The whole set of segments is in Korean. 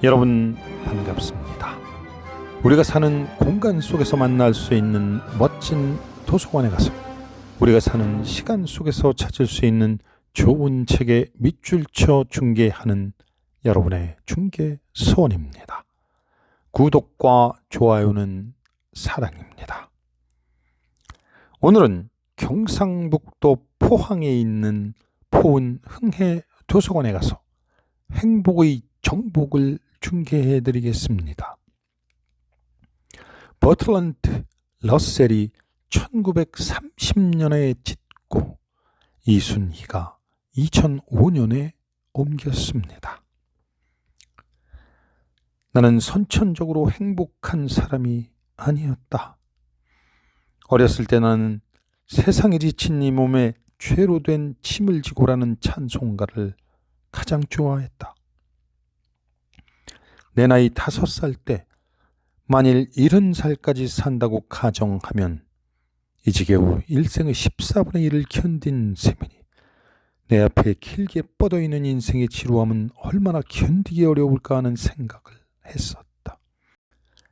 여러분 반갑습니다. 우리가 사는 공간 속에서 만날 수 있는 멋진 도서관에 가서 우리가 사는 시간 속에서 찾을 수 있는 좋은 책의 밑줄 쳐 중계하는 여러분의 중계소원입니다. 구독과 좋아요는 사랑입니다. 오늘은 경상북도 포항에 있는 포은 흥해 도서관에 가서 행복의 정복을 중계해 드리겠습니다. 버트런트 러셀이 1930년에 짓고 이순희가 2005년에 옮겼습니다. 나는 선천적으로 행복한 사람이 아니었다. 어렸을 때 나는 세상에 지친 이 몸에 죄로 된 침을 지고라는 찬송가를 가장 좋아했다. 내 나이 5살 때 만일 70살까지 산다고 가정하면 이 지겨우 일생의 14분의 1을 견딘 셈이니 내 앞에 길게 뻗어있는 인생의 지루함은 얼마나 견디기 어려울까 하는 생각을 했었다.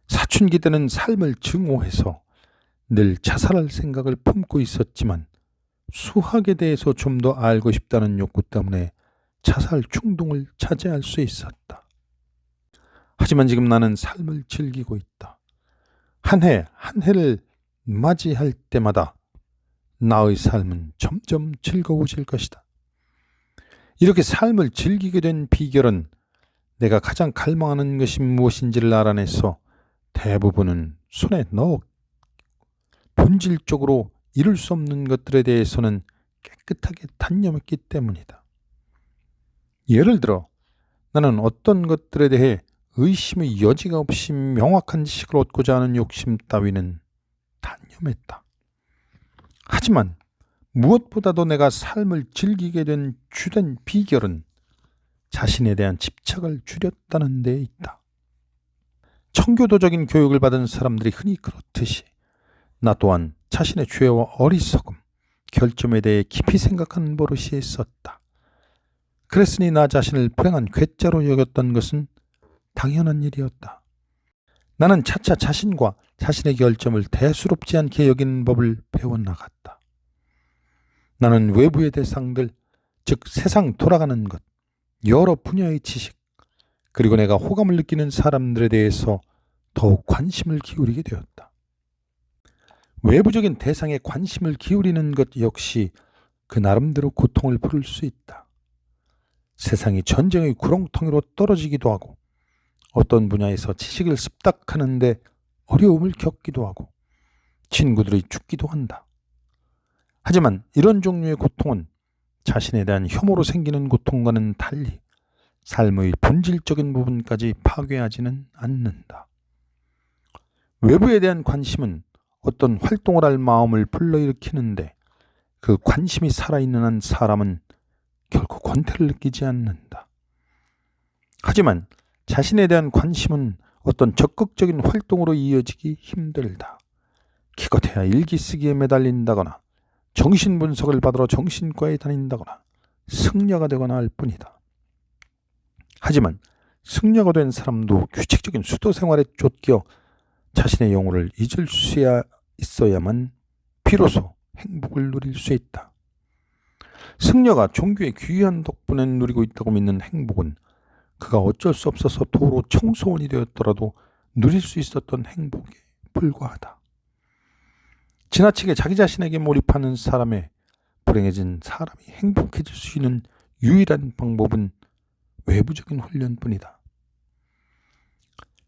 사춘기 때는 삶을 증오해서 늘 자살할 생각을 품고 있었지만 수학에 대해서 좀 더 알고 싶다는 욕구 때문에 자살 충동을 자제할 수 있었다. 하지만 지금 나는 삶을 즐기고 있다. 한 해 한 해를 맞이할 때마다 나의 삶은 점점 즐거워질 것이다. 이렇게 삶을 즐기게 된 비결은 내가 가장 갈망하는 것이 무엇인지를 알아내서 대부분은 손에 넣어 본질적으로 이룰 수 없는 것들에 대해서는 깨끗하게 단념했기 때문이다. 예를 들어 나는 어떤 것들에 대해 의심의 여지가 없이 명확한 지식을 얻고자 하는 욕심 따위는 단념했다. 하지만 무엇보다도 내가 삶을 즐기게 된 주된 비결은 자신에 대한 집착을 줄였다는 데 있다. 청교도적인 교육을 받은 사람들이 흔히 그렇듯이 나 또한 자신의 죄와 어리석음, 결점에 대해 깊이 생각하는 버릇이 있었다. 그랬으니 나 자신을 불행한 괴짜로 여겼던 것은 당연한 일이었다. 나는 차차 자신과 자신의 결점을 대수롭지 않게 여기는 법을 배워나갔다. 나는 외부의 대상들, 즉 세상 돌아가는 것, 여러 분야의 지식, 그리고 내가 호감을 느끼는 사람들에 대해서 더욱 관심을 기울이게 되었다. 외부적인 대상에 관심을 기울이는 것 역시 그 나름대로 고통을 부를 수 있다. 세상이 전쟁의 구렁텅이로 떨어지기도 하고 어떤 분야에서 지식을 습득하는데 어려움을 겪기도 하고 친구들이 죽기도 한다. 하지만 이런 종류의 고통은 자신에 대한 혐오로 생기는 고통과는 달리 삶의 본질적인 부분까지 파괴하지는 않는다. 외부에 대한 관심은 어떤 활동을 할 마음을 불러일으키는데 그 관심이 살아있는 한 사람은 결코 권태를 느끼지 않는다. 하지만 자신에 대한 관심은 어떤 적극적인 활동으로 이어지기 힘들다. 기껏해야 일기 쓰기에 매달린다거나 정신분석을 받으러 정신과에 다닌다거나 승려가 되거나 할 뿐이다. 하지만 승려가 된 사람도 규칙적인 수도 생활에 쫓겨 자신의 영혼을 잊을 수 있어야만 비로소 행복을 누릴 수 있다. 승려가 종교의 귀한 덕분에 누리고 있다고 믿는 행복은 그가 어쩔 수 없어서 도로 청소원이 되었더라도 누릴 수 있었던 행복에 불과하다. 지나치게 자기 자신에게 몰입하는 사람의 불행해진 사람이 행복해질 수 있는 유일한 방법은 외부적인 훈련뿐이다.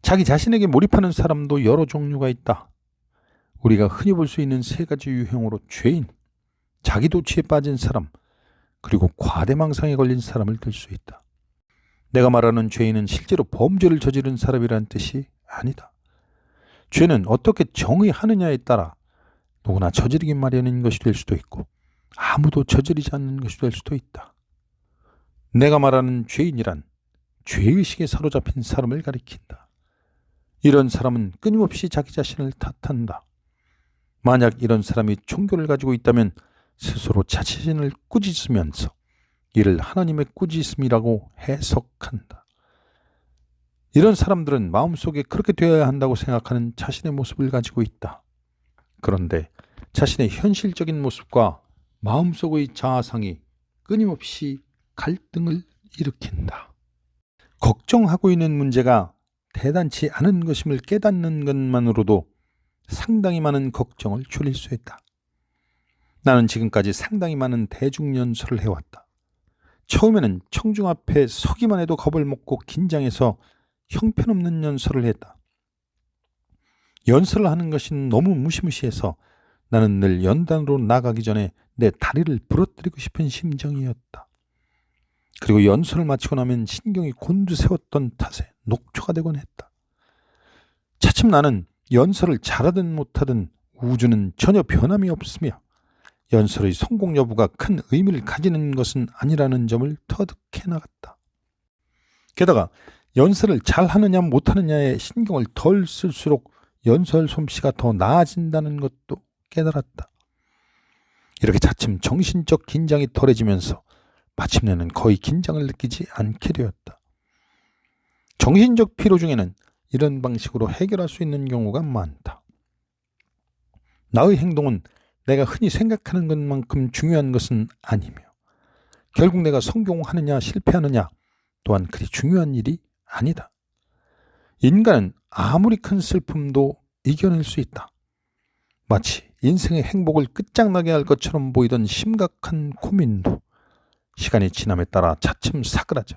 자기 자신에게 몰입하는 사람도 여러 종류가 있다. 우리가 흔히 볼 수 있는 3가지 유형으로 죄인, 자기도취에 빠진 사람, 그리고 과대망상에 걸린 사람을 들 수 있다. 내가 말하는 죄인은 실제로 범죄를 저지른 사람이라는 뜻이 아니다. 죄는 어떻게 정의하느냐에 따라 누구나 저지르기 마련인 것이 될 수도 있고 아무도 저지르지 않는 것이 될 수도 있다. 내가 말하는 죄인이란 죄의식에 사로잡힌 사람을 가리킨다. 이런 사람은 끊임없이 자기 자신을 탓한다. 만약 이런 사람이 종교를 가지고 있다면 스스로 자신을 꾸짖으면서 이를 하나님의 꾸짖음이라고 해석한다. 이런 사람들은 마음속에 그렇게 되어야 한다고 생각하는 자신의 모습을 가지고 있다. 그런데 자신의 현실적인 모습과 마음속의 자아상이 끊임없이 갈등을 일으킨다. 걱정하고 있는 문제가 대단치 않은 것임을 깨닫는 것만으로도 상당히 많은 걱정을 줄일 수 있다. 나는 지금까지 상당히 많은 대중연설을 해왔다. 처음에는 청중 앞에 서기만 해도 겁을 먹고 긴장해서 형편없는 연설을 했다. 연설을 하는 것이 너무 무시무시해서 나는 늘 연단으로 나가기 전에 내 다리를 부러뜨리고 싶은 심정이었다. 그리고 연설을 마치고 나면 신경이 곤두세웠던 탓에 녹초가 되곤 했다. 차츰 나는 연설을 잘하든 못하든 우주는 전혀 변함이 없으며 연설의 성공 여부가 큰 의미를 가지는 것은 아니라는 점을 터득해 나갔다. 게다가 연설을 잘하느냐 못하느냐에 신경을 덜 쓸수록 연설 솜씨가 더 나아진다는 것도 깨달았다. 이렇게 차츰 정신적 긴장이 덜해지면서 마침내는 거의 긴장을 느끼지 않게 되었다. 정신적 피로 중에는 이런 방식으로 해결할 수 있는 경우가 많다. 나의 행동은 내가 흔히 생각하는 것만큼 중요한 것은 아니며 결국 내가 성공하느냐 실패하느냐 또한 그리 중요한 일이 아니다. 인간은 아무리 큰 슬픔도 이겨낼 수 있다. 마치 인생의 행복을 끝장나게 할 것처럼 보이던 심각한 고민도 시간이 지남에 따라 차츰 사그라져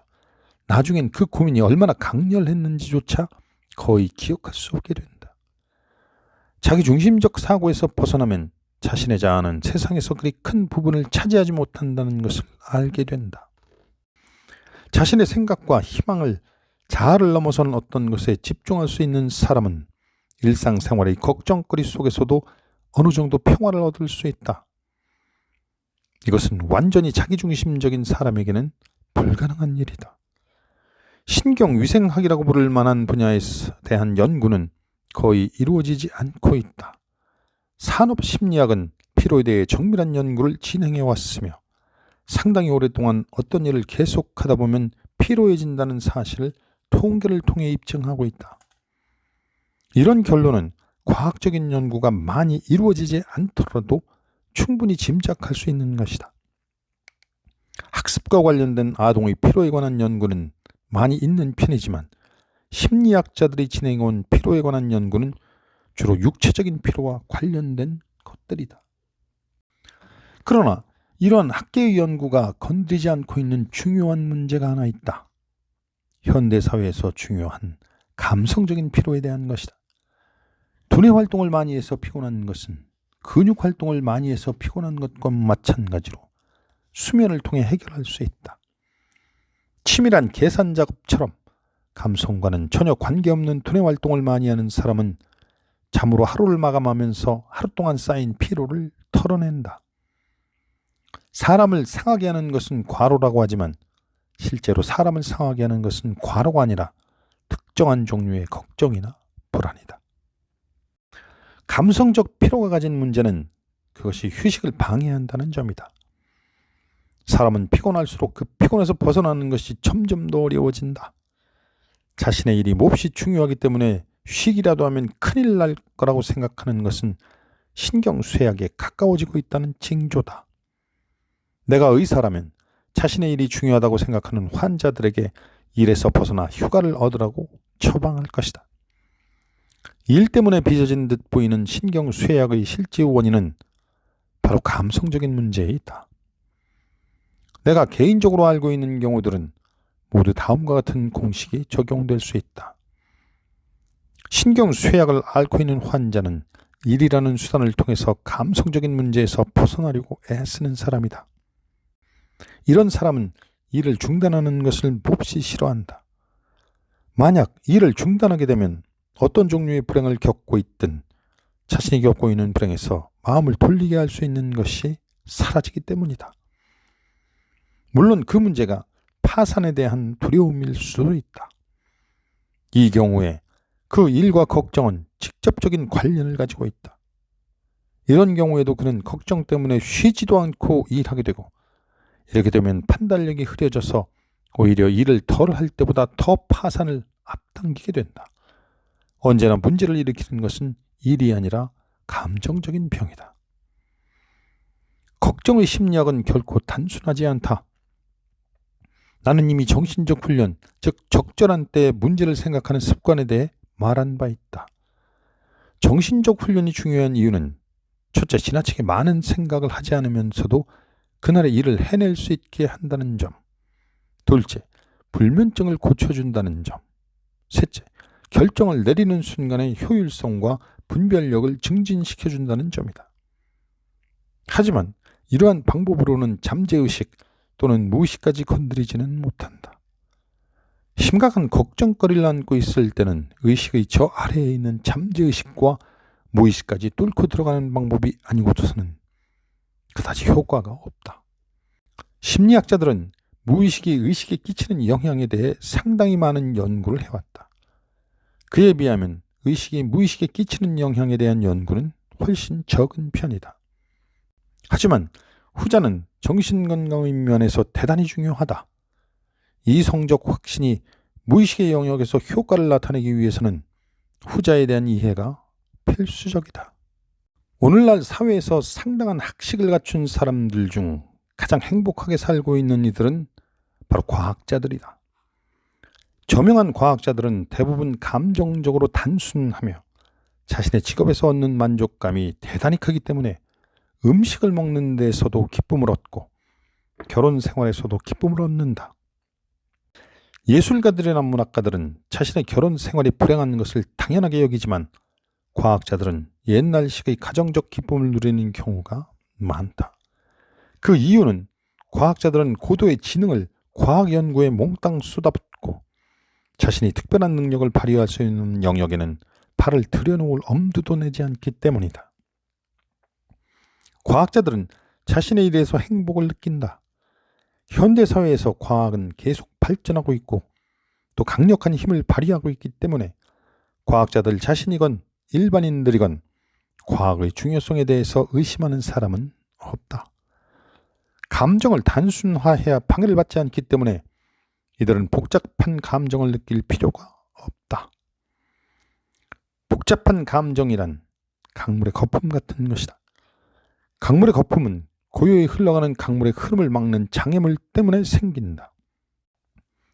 나중엔 그 고민이 얼마나 강렬했는지조차 거의 기억할 수 없게 된다. 자기중심적 사고에서 벗어나면 자신의 자아는 세상에서 그리 큰 부분을 차지하지 못한다는 것을 알게 된다. 자신의 생각과 희망을 자아를 넘어서는 어떤 것에 집중할 수 있는 사람은 일상생활의 걱정거리 속에서도 어느 정도 평화를 얻을 수 있다. 이것은 완전히 자기중심적인 사람에게는 불가능한 일이다. 신경위생학이라고 부를 만한 분야에 대한 연구는 거의 이루어지지 않고 있다. 산업심리학은 피로에 대해 정밀한 연구를 진행해 왔으며 상당히 오랫동안 어떤 일을 계속하다 보면 피로해진다는 사실을 통계를 통해 입증하고 있다. 이런 결론은 과학적인 연구가 많이 이루어지지 않더라도 충분히 짐작할 수 있는 것이다. 학습과 관련된 아동의 피로에 관한 연구는 많이 있는 편이지만 심리학자들이 진행해온 피로에 관한 연구는 주로 육체적인 피로와 관련된 것들이다. 그러나 이러한 학계의 연구가 건드리지 않고 있는 중요한 문제가 하나 있다. 현대사회에서 중요한 감성적인 피로에 대한 것이다. 두뇌 활동을 많이 해서 피곤한 것은 근육 활동을 많이 해서 피곤한 것과 마찬가지로 수면을 통해 해결할 수 있다. 치밀한 계산 작업처럼 감성과는 전혀 관계없는 두뇌 활동을 많이 하는 사람은 잠으로 하루를 마감하면서 하루 동안 쌓인 피로를 털어낸다. 사람을 상하게 하는 것은 과로라고 하지만 실제로 사람을 상하게 하는 것은 과로가 아니라 특정한 종류의 걱정이나 불안이다. 감성적 피로가 가진 문제는 그것이 휴식을 방해한다는 점이다. 사람은 피곤할수록 그 피곤에서 벗어나는 것이 점점 더 어려워진다. 자신의 일이 몹시 중요하기 때문에 쉬기라도 하면 큰일 날 거라고 생각하는 것은 신경쇠약에 가까워지고 있다는 징조다. 내가 의사라면 자신의 일이 중요하다고 생각하는 환자들에게 일에서 벗어나 휴가를 얻으라고 처방할 것이다. 일 때문에 빚어진 듯 보이는 신경쇠약의 실제 원인은 바로 감성적인 문제에 있다. 내가 개인적으로 알고 있는 경우들은 모두 다음과 같은 공식이 적용될 수 있다. 신경쇠약을 앓고 있는 환자는 일이라는 수단을 통해서 감성적인 문제에서 벗어나려고 애쓰는 사람이다. 이런 사람은 일을 중단하는 것을 몹시 싫어한다. 만약 일을 중단하게 되면 어떤 종류의 불행을 겪고 있든 자신이 겪고 있는 불행에서 마음을 돌리게 할 수 있는 것이 사라지기 때문이다. 물론 그 문제가 파산에 대한 두려움일 수도 있다. 이 경우에 그 일과 걱정은 직접적인 관련을 가지고 있다. 이런 경우에도 그는 걱정 때문에 쉬지도 않고 일하게 되고 이렇게 되면 판단력이 흐려져서 오히려 일을 덜 할 때보다 더 파산을 앞당기게 된다. 언제나 문제를 일으키는 것은 일이 아니라 감정적인 병이다. 걱정의 심리학은 결코 단순하지 않다. 나는 이미 정신적 훈련, 즉 적절한 때에 문제를 생각하는 습관에 대해 말한 바 있다. 정신적 훈련이 중요한 이유는 첫째, 지나치게 많은 생각을 하지 않으면서도 그날의 일을 해낼 수 있게 한다는 점. 둘째, 불면증을 고쳐준다는 점. 셋째, 결정을 내리는 순간의 효율성과 분별력을 증진시켜준다는 점이다. 하지만 이러한 방법으로는 잠재의식 또는 무의식까지 건드리지는 못한다. 심각한 걱정거리를 안고 있을 때는 의식의 저 아래에 있는 잠재의식과 무의식까지 뚫고 들어가는 방법이 아니고서는 그다지 효과가 없다. 심리학자들은 무의식이 의식에 끼치는 영향에 대해 상당히 많은 연구를 해왔다. 그에 비하면 의식이 무의식에 끼치는 영향에 대한 연구는 훨씬 적은 편이다. 하지만 후자는 정신건강의 면에서 대단히 중요하다. 이성적 확신이 무의식의 영역에서 효과를 나타내기 위해서는 후자에 대한 이해가 필수적이다. 오늘날 사회에서 상당한 학식을 갖춘 사람들 중 가장 행복하게 살고 있는 이들은 바로 과학자들이다. 저명한 과학자들은 대부분 감정적으로 단순하며 자신의 직업에서 얻는 만족감이 대단히 크기 때문에 음식을 먹는 데서도 기쁨을 얻고 결혼 생활에서도 기쁨을 얻는다. 예술가들이나 문학가들은 자신의 결혼 생활이 불행한 것을 당연하게 여기지만 과학자들은 옛날식의 가정적 기쁨을 누리는 경우가 많다. 그 이유는 과학자들은 고도의 지능을 과학 연구에 몽땅 쏟아붓고 자신이 특별한 능력을 발휘할 수 있는 영역에는 발을 들여놓을 엄두도 내지 않기 때문이다. 과학자들은 자신의 일에서 행복을 느낀다. 현대사회에서 과학은 계속 발전하고 있고 또 강력한 힘을 발휘하고 있기 때문에 과학자들 자신이건 일반인들이건 과학의 중요성에 대해서 의심하는 사람은 없다. 감정을 단순화해야 방해를 받지 않기 때문에 이들은 복잡한 감정을 느낄 필요가 없다. 복잡한 감정이란 강물의 거품 같은 것이다. 강물의 거품은 고요히 흘러가는 강물의 흐름을 막는 장애물 때문에 생긴다.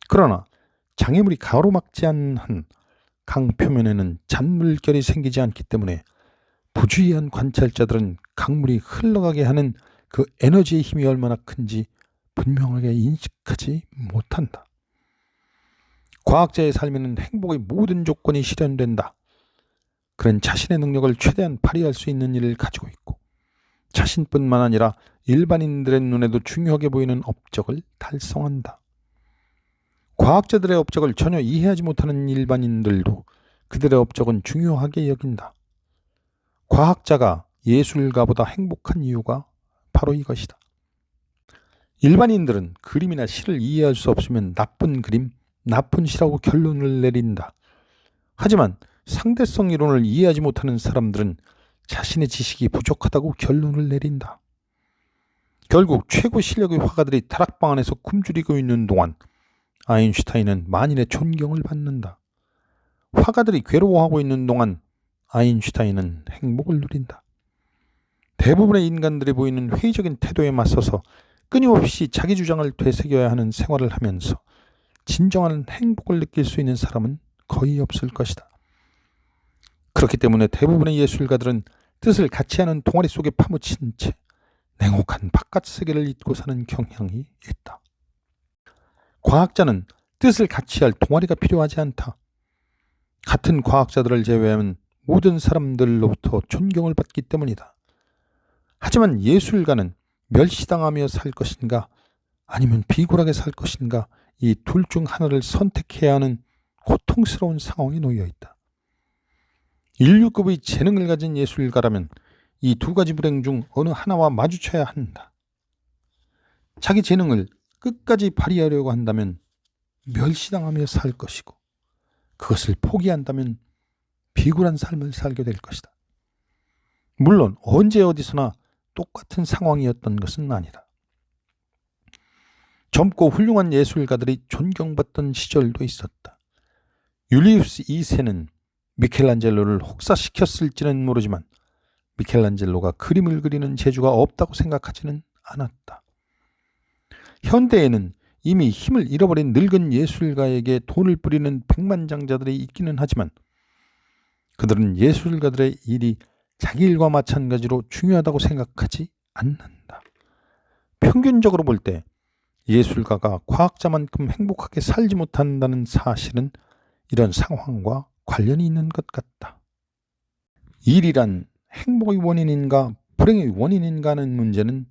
그러나 장애물이 가로막지 않는 한 강 표면에는 잔물결이 생기지 않기 때문에 부주의한 관찰자들은 강물이 흘러가게 하는 그 에너지의 힘이 얼마나 큰지 분명하게 인식하지 못한다. 과학자의 삶에는 행복의 모든 조건이 실현된다. 그는 자신의 능력을 최대한 발휘할 수 있는 일을 가지고 있고 자신뿐만 아니라 일반인들의 눈에도 중요하게 보이는 업적을 달성한다. 과학자들의 업적을 전혀 이해하지 못하는 일반인들도 그들의 업적은 중요하게 여긴다. 과학자가 예술가보다 행복한 이유가 바로 이것이다. 일반인들은 그림이나 시를 이해할 수 없으면 나쁜 그림, 나쁜 시라고 결론을 내린다. 하지만 상대성 이론을 이해하지 못하는 사람들은 자신의 지식이 부족하다고 결론을 내린다. 결국 최고 실력의 화가들이 다락방 안에서 굶주리고 있는 동안 아인슈타인은 만인의 존경을 받는다. 화가들이 괴로워하고 있는 동안 아인슈타인은 행복을 누린다. 대부분의 인간들이 보이는 회의적인 태도에 맞서서 끊임없이 자기 주장을 되새겨야 하는 생활을 하면서 진정한 행복을 느낄 수 있는 사람은 거의 없을 것이다. 그렇기 때문에 대부분의 예술가들은 뜻을 같이 하는 동아리 속에 파묻힌 채 냉혹한 바깥 세계를 잊고 사는 경향이 있다. 과학자는 뜻을 같이 할 동아리가 필요하지 않다. 같은 과학자들을 제외하면 모든 사람들로부터 존경을 받기 때문이다. 하지만 예술가는 멸시당하며 살 것인가 아니면 비굴하게 살 것인가 이 둘 중 하나를 선택해야 하는 고통스러운 상황에 놓여 있다. 인류급의 재능을 가진 예술가라면 이 두 가지 불행 중 어느 하나와 마주쳐야 한다. 자기 재능을 끝까지 발휘하려고 한다면 멸시당하며 살 것이고 그것을 포기한다면 비굴한 삶을 살게 될 것이다. 물론 언제 어디서나 똑같은 상황이었던 것은 아니다. 젊고 훌륭한 예술가들이 존경받던 시절도 있었다. 율리우스 2세는 미켈란젤로를 혹사시켰을지는 모르지만 미켈란젤로가 그림을 그리는 재주가 없다고 생각하지는 않았다. 현대에는 이미 힘을 잃어버린 늙은 예술가에게 돈을 뿌리는 백만장자들이 있기는 하지만 그들은 예술가들의 일이 자기 일과 마찬가지로 중요하다고 생각하지 않는다. 평균적으로 볼 때 예술가가 과학자만큼 행복하게 살지 못한다는 사실은 이런 상황과 관련이 있는 것 같다. 일이란 행복의 원인인가 불행의 원인인가 하는 문제는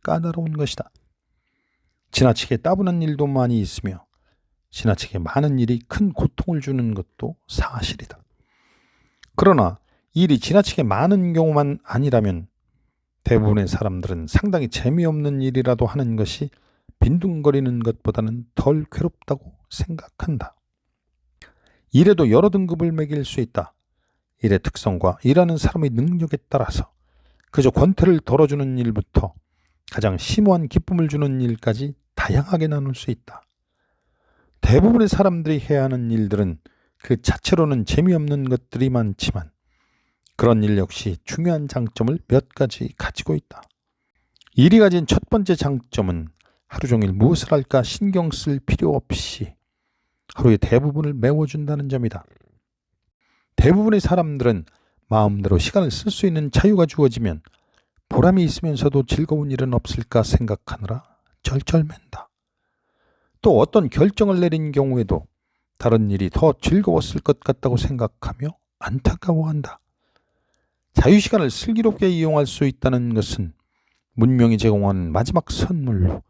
까다로운 것이다. 지나치게 따분한 일도 많이 있으며 지나치게 많은 일이 큰 고통을 주는 것도 사실이다. 그러나 일이 지나치게 많은 경우만 아니라면 대부분의 사람들은 상당히 재미없는 일이라도 하는 것이 빈둥거리는 것보다는 덜 괴롭다고 생각한다. 일에도 여러 등급을 매길 수 있다. 일의 특성과 일하는 사람의 능력에 따라서 그저 권태를 덜어주는 일부터 가장 심오한 기쁨을 주는 일까지 다양하게 나눌 수 있다. 대부분의 사람들이 해야 하는 일들은 그 자체로는 재미없는 것들이 많지만 그런 일 역시 중요한 장점을 몇 가지 가지고 있다. 일이 가진 첫 번째 장점은 하루 종일 무엇을 할까 신경 쓸 필요 없이 하루의 대부분을 메워준다는 점이다. 대부분의 사람들은 마음대로 시간을 쓸 수 있는 자유가 주어지면 보람이 있으면서도 즐거운 일은 없을까 생각하느라 절절맨다. 또 어떤 결정을 내린 경우에도 다른 일이 더 즐거웠을 것 같다고 생각하며 안타까워한다. 자유시간을 슬기롭게 이용할 수 있다는 것은 문명이 제공하는 마지막 선물로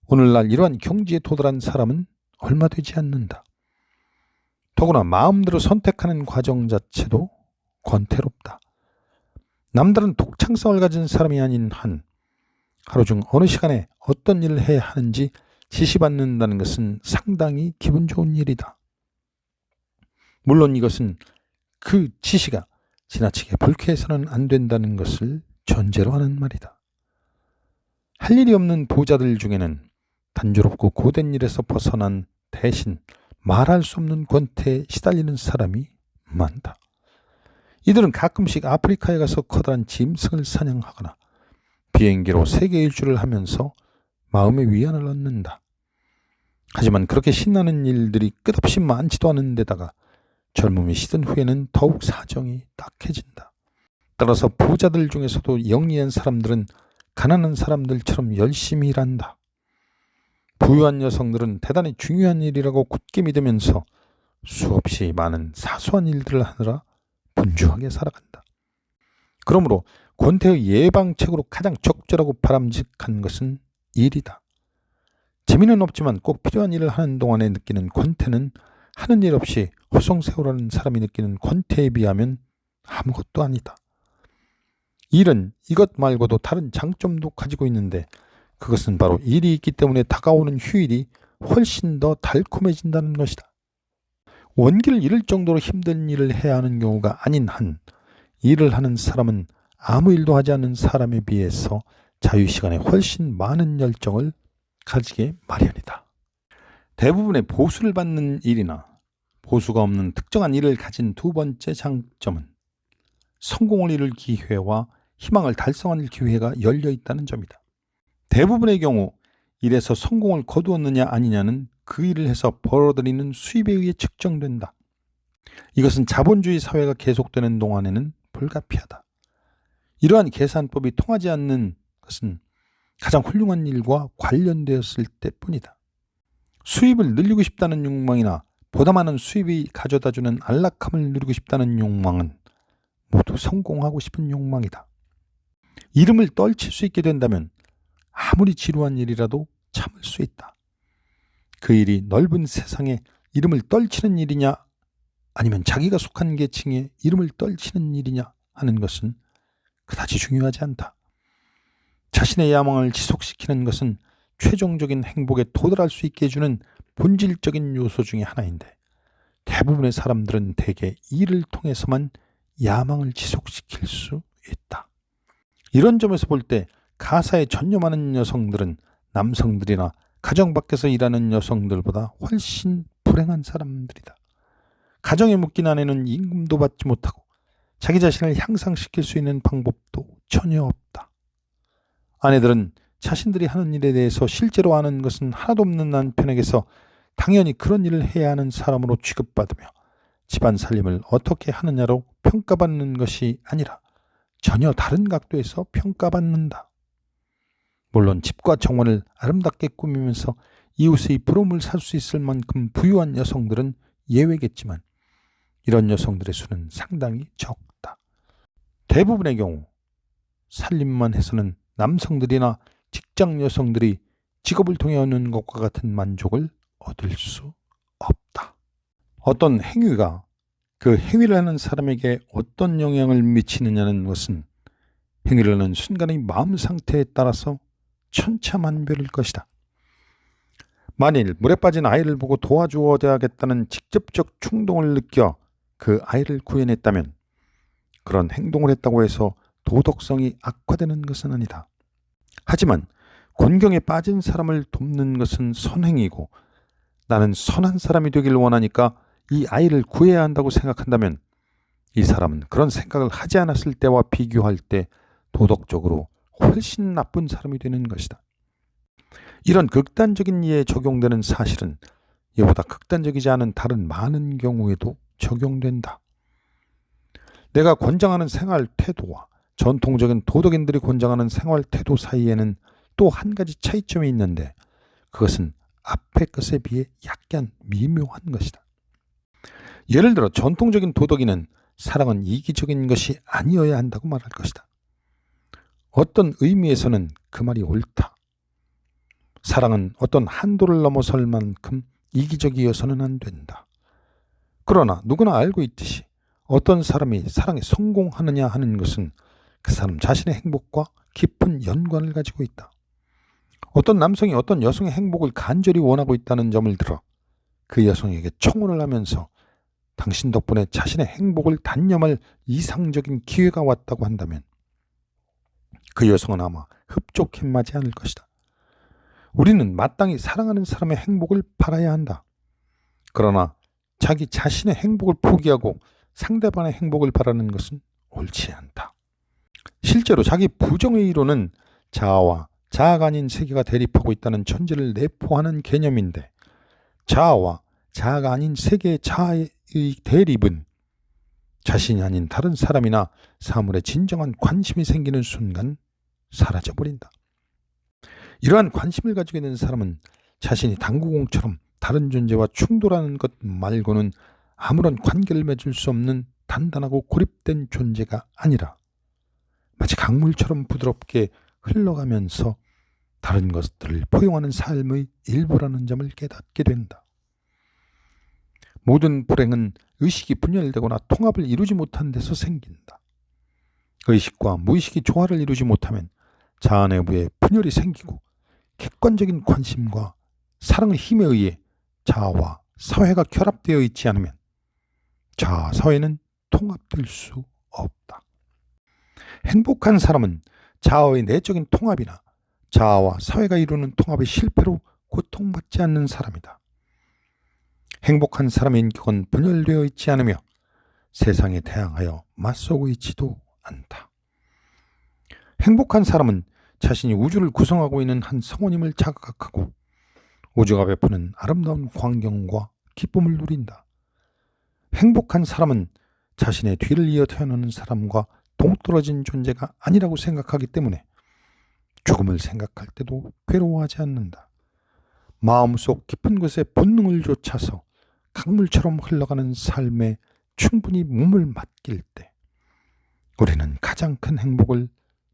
오늘날 이러한 경지에 도달한 사람은 얼마 되지 않는다. 더구나 마음대로 선택하는 과정 자체도 권태롭다. 남다른 독창성을 가진 사람이 아닌 한 하루 중 어느 시간에 어떤 일을 해야 하는지 지시받는다는 것은 상당히 기분 좋은 일이다. 물론 이것은 그 지시가 지나치게 불쾌해서는 안 된다는 것을 전제로 하는 말이다. 할 일이 없는 부자들 중에는 단조롭고 고된 일에서 벗어난 대신 말할 수 없는 권태에 시달리는 사람이 많다. 이들은 가끔씩 아프리카에 가서 커다란 짐승을 사냥하거나 비행기로 세계 일주를 하면서 마음의 위안을 얻는다. 하지만 그렇게 신나는 일들이 끝없이 많지도 않은 데다가 젊음이 시든 후에는 더욱 사정이 딱해진다. 따라서 부자들 중에서도 영리한 사람들은 가난한 사람들처럼 열심히 일한다. 부유한 여성들은 대단히 중요한 일이라고 굳게 믿으면서 수없이 많은 사소한 일들을 하느라 분주하게 살아간다. 그러므로 권태의 예방책으로 가장 적절하고 바람직한 것은 일이다. 재미는 없지만 꼭 필요한 일을 하는 동안에 느끼는 권태는 하는 일 없이 허송세월하는 사람이 느끼는 권태에 비하면 아무것도 아니다. 일은 이것 말고도 다른 장점도 가지고 있는데 그것은 바로 일이 있기 때문에 다가오는 휴일이 훨씬 더 달콤해진다는 것이다. 원기를 잃을 정도로 힘든 일을 해야 하는 경우가 아닌 한 일을 하는 사람은 아무 일도 하지 않는 사람에 비해서 자유시간에 훨씬 많은 열정을 가지게 마련이다. 대부분의 보수를 받는 일이나 보수가 없는 특정한 일을 가진 두 번째 장점은 성공을 이룰 기회와 희망을 달성할 기회가 열려 있다는 점이다. 대부분의 경우 일에서 성공을 거두었느냐 아니냐는 그 일을 해서 벌어들이는 수입에 의해 측정된다. 이것은 자본주의 사회가 계속되는 동안에는 불가피하다. 이러한 계산법이 통하지 않는 것은 가장 훌륭한 일과 관련되었을 때뿐이다. 수입을 늘리고 싶다는 욕망이나 보다 많은 수입이 가져다주는 안락함을 누리고 싶다는 욕망은 모두 성공하고 싶은 욕망이다. 이름을 떨칠 수 있게 된다면 아무리 지루한 일이라도 참을 수 있다. 그 일이 넓은 세상에 이름을 떨치는 일이냐 아니면 자기가 속한 계층에 이름을 떨치는 일이냐 하는 것은 그다지 중요하지 않다. 자신의 야망을 지속시키는 것은 최종적인 행복에 도달할 수 있게 해주는 본질적인 요소 중에 하나인데 대부분의 사람들은 대개 일을 통해서만 야망을 지속시킬 수 있다. 이런 점에서 볼 때 가사에 전념하는 여성들은 남성들이나 가정 밖에서 일하는 여성들보다 훨씬 불행한 사람들이다. 가정에 묶인 아내는 임금도 받지 못하고 자기 자신을 향상시킬 수 있는 방법도 전혀 없다. 아내들은 자신들이 하는 일에 대해서 실제로 아는 것은 하나도 없는 남편에게서 당연히 그런 일을 해야 하는 사람으로 취급받으며 집안 살림을 어떻게 하느냐로 평가받는 것이 아니라 전혀 다른 각도에서 평가받는다. 물론 집과 정원을 아름답게 꾸미면서 이웃의 부러움을 살 수 있을 만큼 부유한 여성들은 예외겠지만 이런 여성들의 수는 상당히 적다. 대부분의 경우 살림만 해서는 남성들이나 직장 여성들이 직업을 통해 얻는 것과 같은 만족을 얻을 수 없다. 어떤 행위가 그 행위를 하는 사람에게 어떤 영향을 미치느냐는 것은 행위를 하는 순간의 마음 상태에 따라서 천차만별일 것이다. 만일 물에 빠진 아이를 보고 도와주어야겠다는 직접적 충동을 느껴 그 아이를 구해냈다면 그런 행동을 했다고 해서 도덕성이 악화되는 것은 아니다. 하지만 곤경에 빠진 사람을 돕는 것은 선행이고 나는 선한 사람이 되길 원하니까 이 아이를 구해야 한다고 생각한다면 이 사람은 그런 생각을 하지 않았을 때와 비교할 때 도덕적으로 훨씬 나쁜 사람이 되는 것이다. 이런 극단적인 이에 적용되는 사실은 이보다 극단적이지 않은 다른 많은 경우에도 적용된다. 내가 권장하는 생활 태도와 전통적인 도덕인들이 권장하는 생활 태도 사이에는 또 한 가지 차이점이 있는데 그것은 앞의 것에 비해 약간 미묘한 것이다. 예를 들어 전통적인 도덕인은 사랑은 이기적인 것이 아니어야 한다고 말할 것이다. 어떤 의미에서는 그 말이 옳다. 사랑은 어떤 한도를 넘어설 만큼 이기적이어서는 안 된다. 그러나 누구나 알고 있듯이 어떤 사람이 사랑에 성공하느냐 하는 것은 그 사람 자신의 행복과 깊은 연관을 가지고 있다. 어떤 남성이 어떤 여성의 행복을 간절히 원하고 있다는 점을 들어 그 여성에게 청혼을 하면서 당신 덕분에 자신의 행복을 단념할 이상적인 기회가 왔다고 한다면 그 여성은 아마 흡족해 마지 않을 것이다. 우리는 마땅히 사랑하는 사람의 행복을 바라야 한다. 그러나 자기 자신의 행복을 포기하고 상대방의 행복을 바라는 것은 옳지 않다. 실제로 자기 부정의 이론은 자아와 자아가 아닌 세계가 대립하고 있다는 전제를 내포하는 개념인데 자아와 자아가 아닌 세계의 자아의 대립은 자신이 아닌 다른 사람이나 사물에 진정한 관심이 생기는 순간 사라져버린다. 이러한 관심을 가지고 있는 사람은 자신이 당구공처럼 다른 존재와 충돌하는 것 말고는 아무런 관계를 맺을 수 없는 단단하고 고립된 존재가 아니라 마치 강물처럼 부드럽게 흘러가면서 다른 것들을 포용하는 삶의 일부라는 점을 깨닫게 된다. 모든 불행은 의식이 분열되거나 통합을 이루지 못한 데서 생긴다. 의식과 무의식이 조화를 이루지 못하면 자아 내부에 분열이 생기고 객관적인 관심과 사랑의 힘에 의해 자아와 사회가 결합되어 있지 않으면 자아 사회는 통합될 수 없다. 행복한 사람은 자아의 내적인 통합이나 자아와 사회가 이루는 통합의 실패로 고통받지 않는 사람이다. 행복한 사람의 인격은 분열되어 있지 않으며 세상에 대항하여 맞서고 있지도 않다. 행복한 사람은 자신이 우주를 구성하고 있는 한 성원임을 자각하고 우주가 베푸는 아름다운 광경과 기쁨을 누린다. 행복한 사람은 자신의 뒤를 이어 태어나는 사람과 동떨어진 존재가 아니라고 생각하기 때문에 죽음을 생각할 때도 괴로워하지 않는다. 마음속 깊은 곳에 본능을 쫓아서 강물처럼 흘러가는 삶에 충분히 몸을 맡길 때 우리는 가장 큰 행복을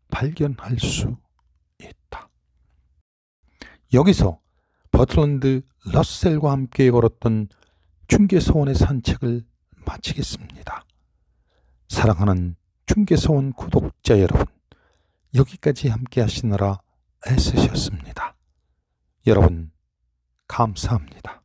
발견할 수 있다. 여기서 버틀랜드 러셀과 함께 걸었던 중개서원의 산책을 마치겠습니다. 사랑하는 중개서원 구독자 여러분, 여기까지 함께 하시느라 애쓰셨습니다. 여러분 감사합니다.